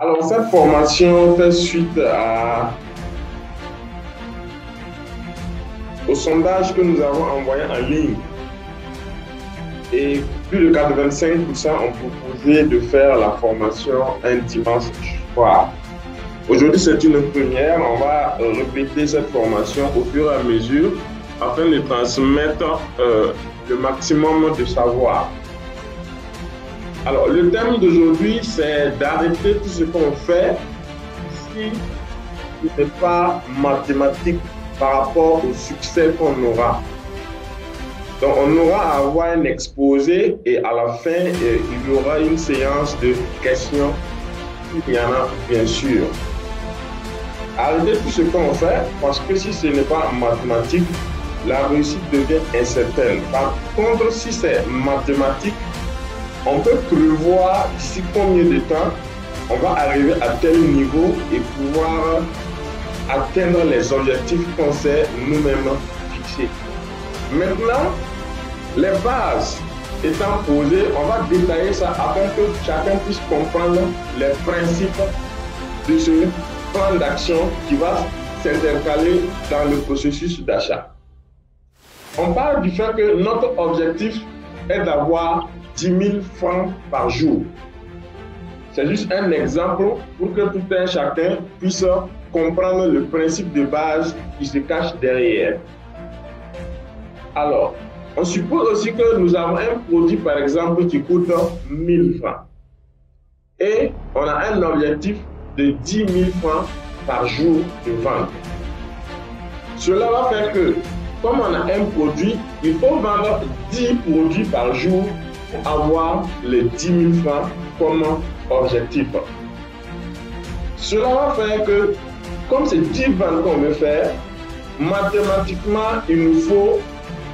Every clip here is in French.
Alors, cette formation fait suite au sondage que nous avons envoyé en ligne. Et plus de 85% ont proposé de faire la formation un dimanche soir. Aujourd'hui, c'est une première. On va répéter cette formation au fur et à mesure afin de transmettre le maximum de savoir. Alors, le thème d'aujourd'hui, c'est d'arrêter tout ce qu'on fait si ce n'est pas mathématique par rapport au succès qu'on aura. Donc, on aura à avoir un exposé et à la fin, il y aura une séance de questions. Il y en a, bien sûr. Arrêtez tout ce qu'on fait parce que si ce n'est pas mathématique, la réussite devient incertaine. Par contre, si c'est mathématique, on peut prévoir d'ici combien de temps on va arriver à tel niveau et pouvoir atteindre les objectifs qu'on s'est nous-mêmes fixés. Maintenant, les bases étant posées, on va détailler ça afin que chacun puisse comprendre les principes de ce plan d'action qui va s'intercaler dans le processus d'achat. On parle du fait que notre objectif est d'avoir 10 000 francs par jour. C'est juste un exemple pour que tout un chacun puisse comprendre le principe de base qui se cache derrière. Alors, on suppose aussi que nous avons un produit, par exemple, qui coûte 1000 francs. Et on a un objectif de 10 000 francs par jour de vente. Cela va faire que, comme on a un produit, il faut vendre 10 produits par jour pour avoir les 10 000 francs comme objectif. Cela va faire que, comme c'est 10 ventes qu'on veut faire, mathématiquement, il nous faut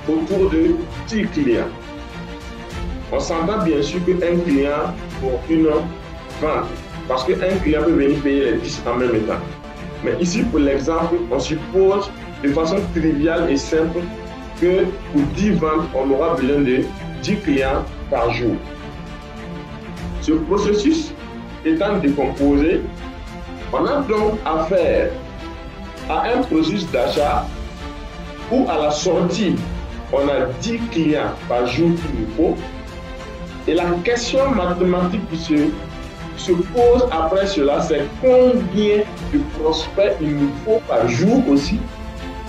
autour de 10 clients. On s'entend bien sûr qu'un client pour une vente, parce qu'un client peut venir payer les 10 en même temps. Mais ici, pour l'exemple, on suppose de façon triviale et simple que pour 10 ventes, on aura besoin de 10 clients par jour. Ce processus étant décomposé, on a donc affaire à un processus d'achat où à la sortie, on a 10 clients par jour qu'il nous faut. Et la question mathématique qui se pose après cela, c'est combien de prospects il nous faut par jour aussi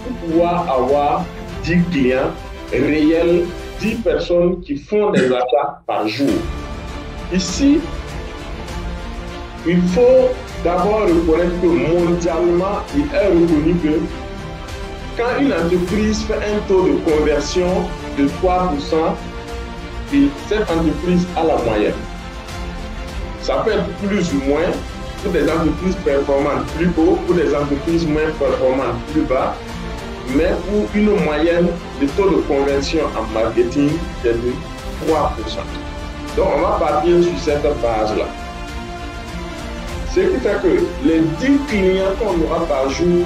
pour pouvoir avoir 10 clients réels, 10 personnes qui font des achats par jour. Ici, il faut d'abord reconnaître que mondialement, il est reconnu que quand une entreprise fait un taux de conversion de 3%, et cette entreprise a la moyenne. Ça peut être plus ou moins pour des entreprises performantes plus haut, pour des entreprises moins performantes plus bas, mais pour une moyenne, le taux de conversion en marketing est de 3%. Donc on va partir sur cette base-là. Ce qui fait que les 10 clients qu'on aura par jour,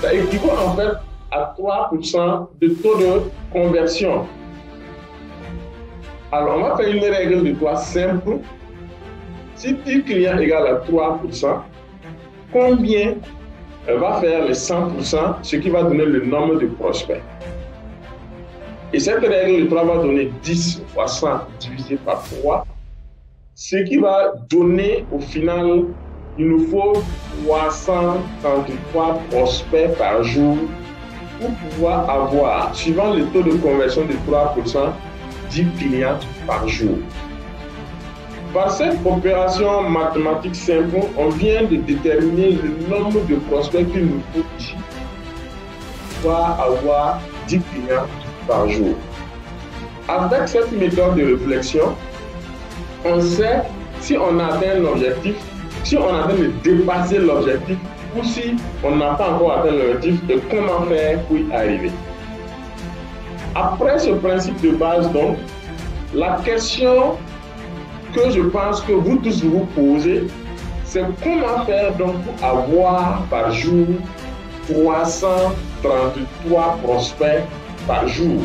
ça équivaut en fait à 3% de taux de conversion. Alors, on va faire une règle de 3 simple. Si 10 clients égale à 3%, combien va faire les 100%, ce qui va donner le nombre de prospects? Et cette règle de 3 va donner 10 fois 100 divisé par 3, ce qui va donner au final, il nous faut 333 prospects par jour pour pouvoir avoir, suivant le taux de conversion de 3%, 10 clients par jour. Par cette opération mathématique simple, on vient de déterminer le nombre de prospects qu'il nous faut ici pour avoir 10 clients par jour. Avec cette méthode de réflexion, on sait si on a atteint l'objectif, si on a atteint de dépasser l'objectif ou si on n'a pas encore atteint l'objectif et comment faire pour y arriver. Après ce principe de base, donc, la question que je pense que vous tous vous posez, c'est comment faire donc pour avoir par jour 333 prospects par jour.